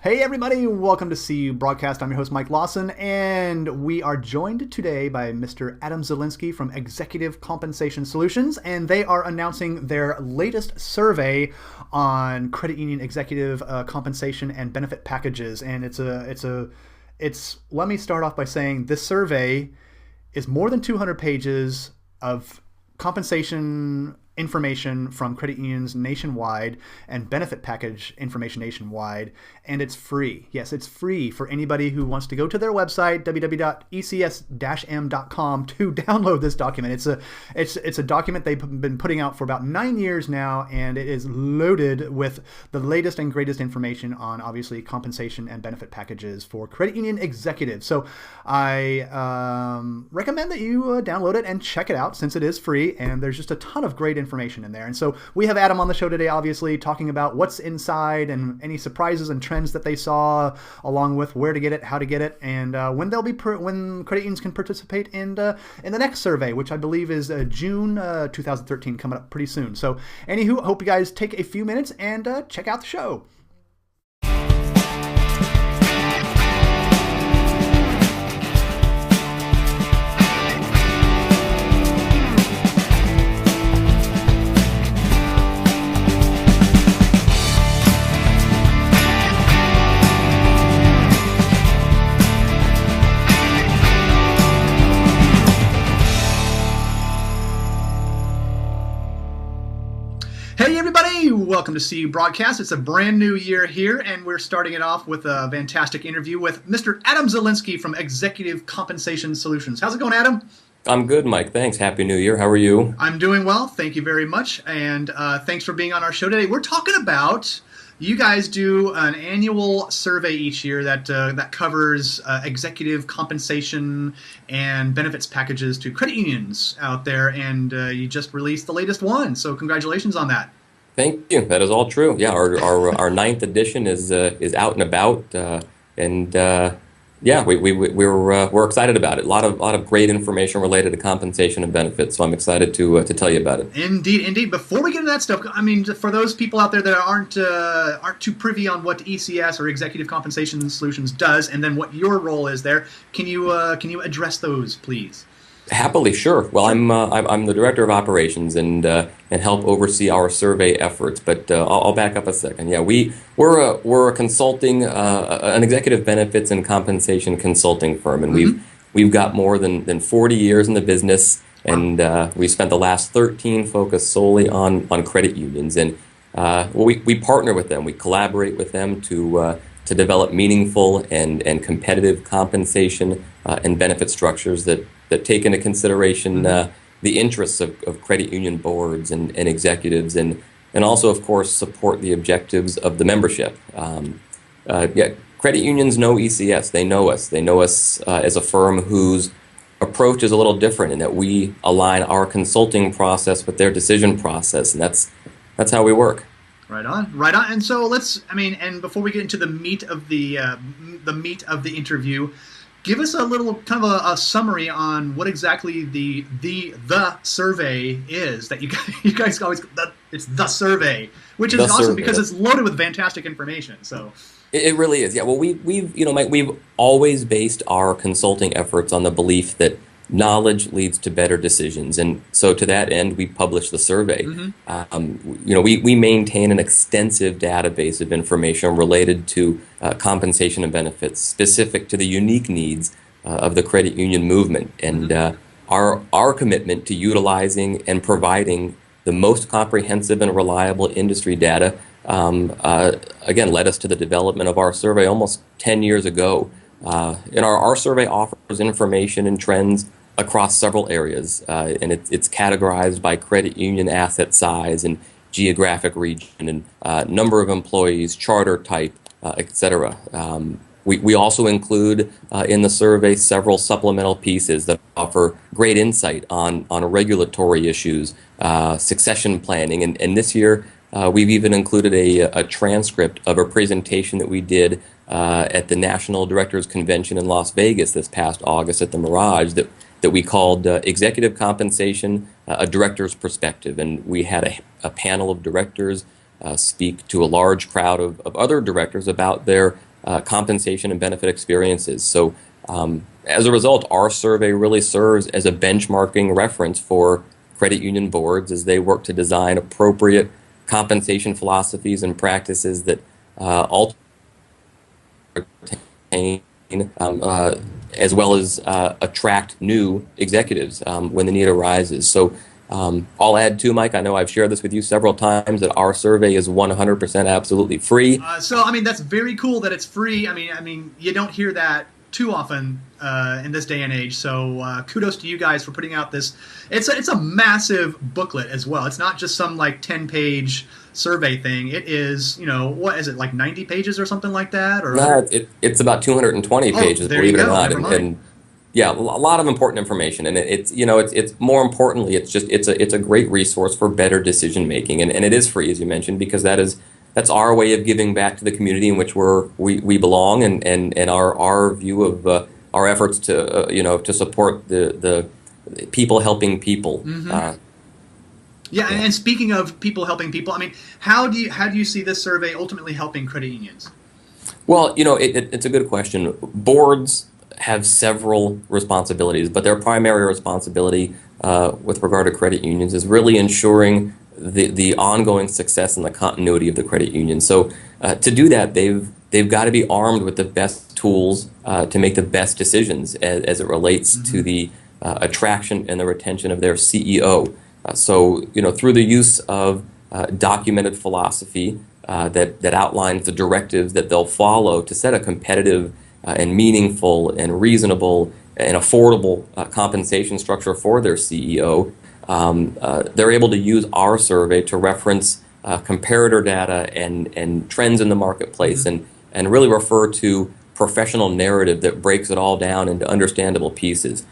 Hey everybody, welcome to CU Broadcast. I'm your host Mike Lawson, and we are joined today by Mr. Adam Zielinski from Executive Compensation Solutions, and they are announcing their latest survey on credit union executive compensation and benefit packages. And let me start off by saying this survey is more than 200 pages of compensation information from credit unions nationwide and benefit package information nationwide, and it's free. Yes, it's free for anybody who wants to go to their website www.ecs-m.com to download this document. It's a document they've been putting out for about 9 years now, and it is loaded with the latest and greatest information on obviously compensation and benefit packages for credit union executives. So I recommend that you download it and check it out, since it is free, and there's just a ton of great information in there. And so we have Adam on the show today, obviously talking about what's inside and any surprises and trends that they saw, along with where to get it, how to get it, and when when credit unions can participate in the next survey, which I believe is June 2013, coming up pretty soon. So anywho, hope you guys take a few minutes and check out the show. Hey everybody, welcome to CU Broadcast. It's a brand new year here, and we're starting it off with a fantastic interview with Mr. Adam Zielinski from Executive Compensation Solutions. How's it going, Adam? I'm good, Mike. Thanks. Happy New Year. How are you? I'm doing well. Thank you very much, and thanks for being on our show today. We're talking about, you guys do an annual survey each year that covers executive compensation and benefits packages to credit unions out there, and you just released the latest one. So congratulations on that. Thank you. That is all true. Yeah, our ninth edition is out and about, and we're excited about it. A lot of great information related to compensation and benefits. So I'm excited to tell you about it. Indeed. Before we get into that stuff, I mean, for those people out there that aren't too privy on what ECS or Executive Compensation Solutions does, and then what your role is there, can you address those, please? Happily, sure. Well, I'm the director of operations and help oversee our survey efforts. But I'll back up a second. Yeah, we're a consulting, an executive benefits and compensation consulting firm, and we've got more than 40 years in the business, and we spent the last 13 focused solely on credit unions, and we partner with them, we collaborate with them to develop meaningful and competitive compensation and benefit structures that take into consideration the interests of credit union boards and executives, and also, of course, support the objectives of the membership. Credit unions know ECS. They know us. They know us as a firm whose approach is a little different, in that we align our consulting process with their decision process, and that's how we work. Right on. And so and before we get into the meat of the interview, give us a little kind of a summary on what exactly the survey is that you guys always, it's the survey, which is awesome because it's loaded with fantastic information. So it really is. Yeah. Well, Mike, we've always based our consulting efforts on the belief that knowledge leads to better decisions, and so to that end, we publish the survey. We maintain an extensive database of information related to compensation and benefits specific to the unique needs of the credit union movement, and our commitment to utilizing and providing the most comprehensive and reliable industry data again led us to the development of our survey almost 10 years ago. And our survey offers information and trends across several areas, and it's categorized by credit union asset size and geographic region and number of employees, charter type, etc. We also include in the survey several supplemental pieces that offer great insight on regulatory issues, succession planning, and this year we've even included a transcript of a presentation that we did at the National Directors Convention in Las Vegas this past August at the Mirage that we called Executive Compensation, a Director's Perspective. And we had a panel of directors speak to a large crowd of other directors about their compensation and benefit experiences. So as a result, our survey really serves as a benchmarking reference for credit union boards as they work to design appropriate compensation philosophies and practices that ultimately retain as well as attract new executives when the need arises. So I'll add too, Mike, I know I've shared this with you several times, that our survey is 100% absolutely free. So I mean, that's very cool that it's free. I mean, you don't hear that too often in this day and age. So kudos to you guys for putting out this. It's a massive booklet as well. It's not just some like 10-page survey thing. It is, what is it, like 90 pages or something like that? Or no, it's about 220 pages, believe it or not. And yeah, a lot of important information, and it's more importantly, it's a great resource for better decision making, and it is free, as you mentioned, because that's our way of giving back to the community in which we belong, and our view of our efforts to to support the people helping people. Mm-hmm. Yeah, and speaking of people helping people, I mean, how do you see this survey ultimately helping credit unions? Well, it's a good question. Boards have several responsibilities, but their primary responsibility with regard to credit unions is really ensuring the ongoing success and the continuity of the credit union. So to do that, they've got to be armed with the best tools to make the best decisions as it relates to the attraction and the retention of their CEO. So through the use of documented philosophy that outlines the directives that they'll follow to set a competitive and meaningful and reasonable and affordable compensation structure for their CEO, they're able to use our survey to reference comparator data and trends in the marketplace, and really refer to professional narrative that breaks it all down into understandable pieces.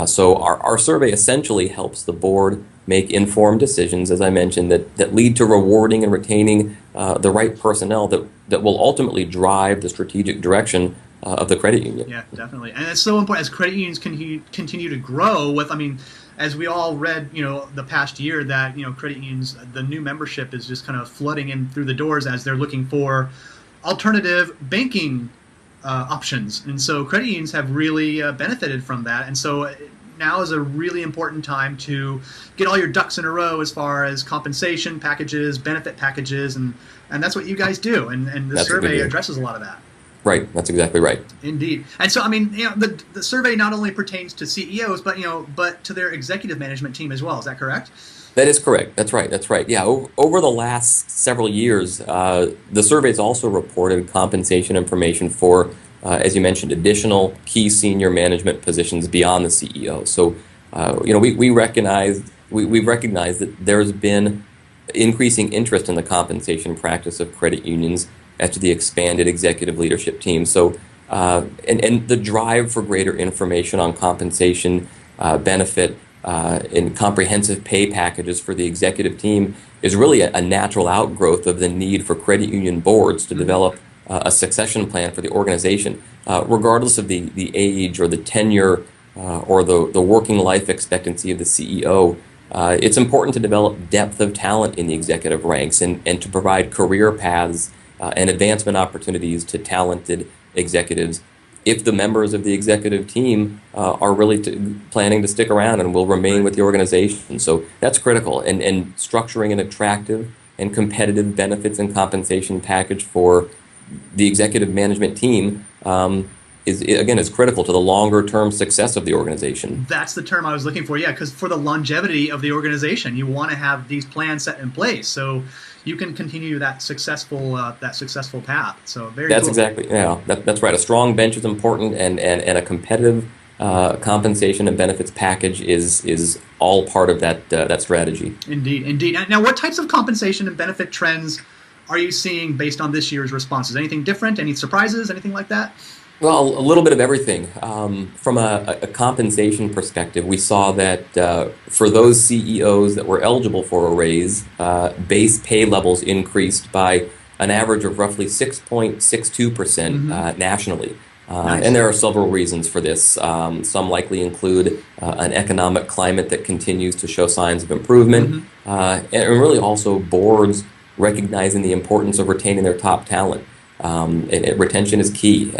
So our survey essentially helps the board make informed decisions, as I mentioned, that lead to rewarding and retaining the right personnel that will ultimately drive the strategic direction of the credit union. Yeah, definitely. And it's so important as credit unions continue to grow with, as we all read, the past year, that, credit unions, the new membership is just kind of flooding in through the doors as they're looking for alternative banking options. And so credit unions have really benefited from that. And so now is a really important time to get all your ducks in a row as far as compensation packages, benefit packages, and that's what you guys do. And the survey addresses a lot of that. Right, that's exactly right. Indeed. And so, the survey not only pertains to CEOs, but to their executive management team as well. Is that correct? That is correct. That's right. Yeah, over the last several years, the survey's also reported compensation information for, as you mentioned, additional key senior management positions beyond the CEO. So, we've recognized that there's been increasing interest in the compensation practice of credit unions as to the expanded executive leadership team. So, and the drive for greater information on compensation, benefit, and comprehensive pay packages for the executive team is really a natural outgrowth of the need for credit union boards to develop a succession plan for the organization, regardless of the age or the tenure or the working life expectancy of the CEO. It's important to develop depth of talent in the executive ranks and to provide career paths and advancement opportunities to talented executives if the members of the executive team are really planning to stick around and will remain with the organization. So that's critical. And structuring an attractive and competitive benefits and compensation package for the executive management team is critical to the longer-term success of the organization. That's the term I was looking for, yeah, because for the longevity of the organization, you want to have these plans set in place so you can continue that successful path. So that's cool. Exactly, yeah, that's right. A strong bench is important, and a competitive compensation and benefits package is all part of that strategy. Indeed. Now, what types of compensation and benefit trends are you seeing based on this year's responses? Anything different? Any surprises? Anything like that? Well, a little bit of everything. From a compensation perspective, we saw that for those CEOs that were eligible for a raise, base pay levels increased by an average of roughly 6.62% nationally. Nice. And there are several reasons for this. Some likely include an economic climate that continues to show signs of improvement, and really also boards recognizing the importance of retaining their top talent. Retention is key.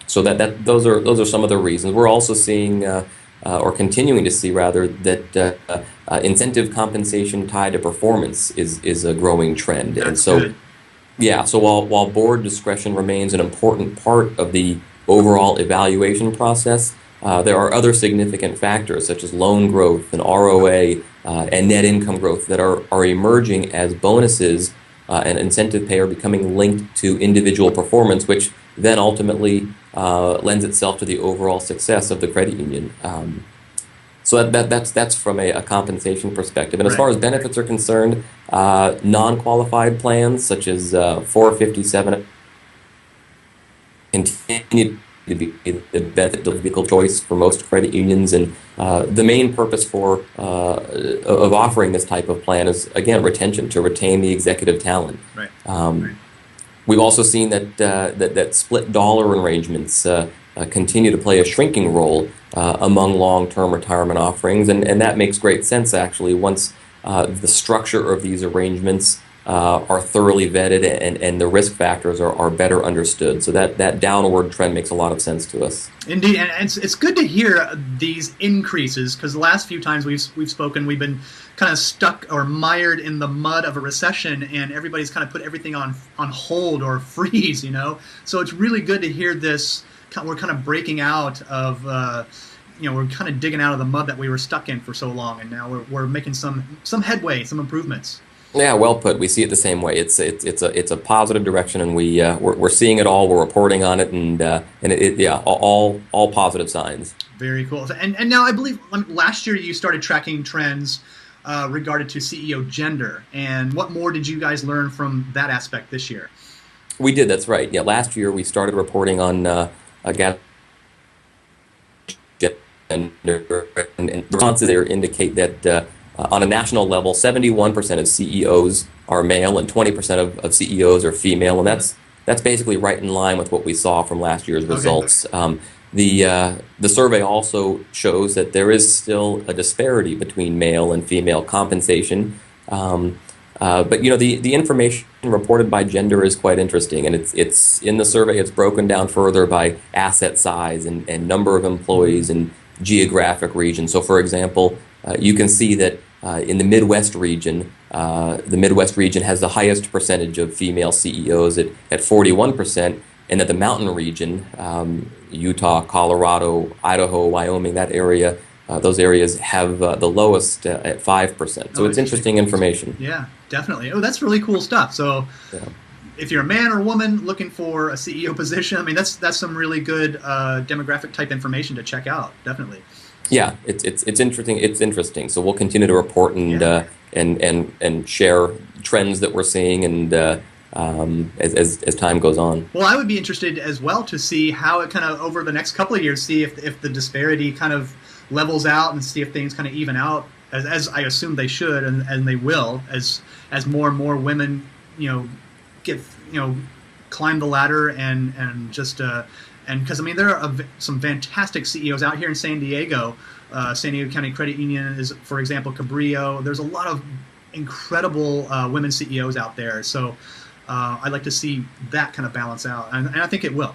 So those are some of the reasons. We're also seeing, or continuing to see rather, that incentive compensation tied to performance is a growing trend. That's and so good. yeah, so while board discretion remains an important part of the overall evaluation process, there are other significant factors such as loan growth and ROA and net income growth that are emerging as bonuses and incentive pay are becoming linked to individual performance, which then ultimately lends itself to the overall success of the credit union. So that's from a compensation perspective. And as far as benefits are concerned, non-qualified plans such as 457 continue to be the benefit of vehicle choice for most credit unions. And the main purpose of offering this type of plan is, again, retention, to retain the executive talent. We've also seen that split dollar arrangements continue to play a shrinking role among long-term retirement offerings, and that makes great sense actually once the structure of these arrangements are thoroughly vetted and the risk factors are better understood. So that downward trend makes a lot of sense to us. Indeed, and it's good to hear these increases, because the last few times we've spoken, we've been kind of stuck or mired in the mud of a recession, and everybody's kind of put everything on hold or freeze, So it's really good to hear this. We're kind of breaking out of, we're kind of digging out of the mud that we were stuck in for so long, and now we're making some headway, some improvements. Yeah, well put. We see it the same way. It's a positive direction, and we're seeing it all. We're reporting on it, and all positive signs. Very cool. And now I believe last year you started tracking trends regarded to CEO gender, and what more did you guys learn from that aspect this year? We did. That's right. Yeah, last year we started reporting on gender, and responses there indicate that. On a national level, 71% of CEOs are male and 20% of CEOs are female, and that's basically right in line with what we saw from last year's results. The survey also shows that there is still a disparity between male and female compensation, but the information reported by gender is quite interesting, and it's in the survey. It's broken down further by asset size and number of employees and geographic region. So, for example, you can see that in the Midwest region has the highest percentage of female CEOs at 41%, and that the mountain region, Utah, Colorado, Idaho, Wyoming, that area, those areas have the lowest at 5%. So it's interesting information. Yeah, definitely. Oh, that's really cool stuff. So if you're a man or woman looking for a CEO position, I mean, that's some really good demographic type information to check out, definitely. Yeah, it's interesting. It's interesting. So we'll continue to report and share trends that we're seeing, and as time goes on. Well, I would be interested as well to see how it kind of over the next couple of years, see if the disparity kind of levels out, and see if things kind of even out, as I assume they should, and they will, as more and more women get climb the ladder and just. And because, I mean, there are some fantastic CEOs out here in San Diego. San Diego County Credit Union is, for example, Cabrillo. There's a lot of incredible women CEOs out there. So I'd like to see that kind of balance out. And I think it will.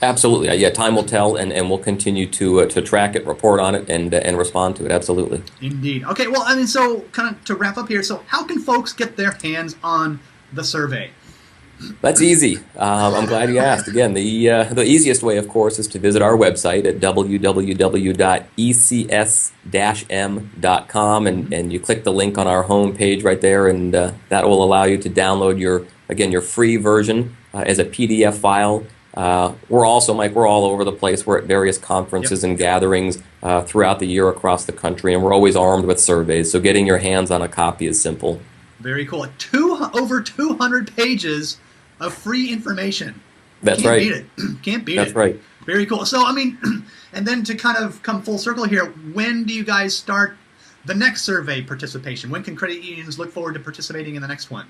Absolutely. Yeah, time will tell, and we'll continue to track it, report on it, and respond to it. Absolutely. Indeed. Okay, well, I mean, so kind of to wrap up here, so how can folks get their hands on the survey? That's easy. I'm glad you asked. Again, the easiest way, of course, is to visit our website at www.ecs-m.com, and you click the link on our home page right there, and that will allow you to download your free version as a PDF file. We're also, Mike, we're all over the place. We're at various conferences and gatherings throughout the year across the country, and we're always armed with surveys, so getting your hands on a copy is simple. Very cool. Over 200 pages of free information. That's Can't right. Beat it. Can't beat it. That's right. Very cool. So, I mean, and then to kind of come full circle here, when do you guys start the next survey participation? When can credit unions look forward to participating in the next one?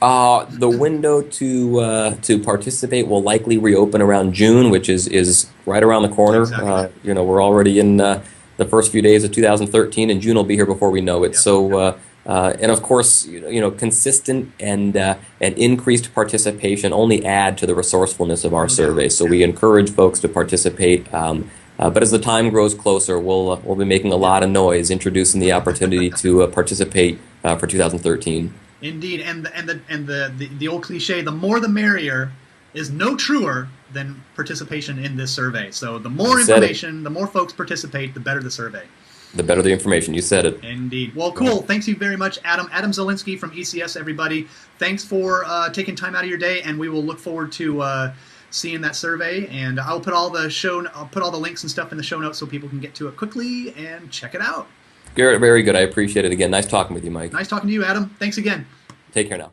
The window to participate will likely reopen around June, which is right around the corner. Exactly. We're already in the first few days of 2013, and June will be here before we know it. Yep. So And of course, consistent and increased participation only add to the resourcefulness of our survey. So we encourage folks to participate. But as the time grows closer, we'll be making a lot of noise, introducing the opportunity to participate for 2013. Indeed, and the old cliche, the more the merrier, is no truer than participation in this survey. So the more information, the more folks participate, the better the survey. The better the information. You said it. Indeed. Well, cool. Thanks you very much, Adam. Adam Zielinski from ECS, everybody. Thanks for taking time out of your day, and we will look forward to seeing that survey. And I'll put all the links and stuff in the show notes so people can get to it quickly and check it out. Garrett, very good. I appreciate it again. Nice talking with you, Mike. Nice talking to you, Adam. Thanks again. Take care now.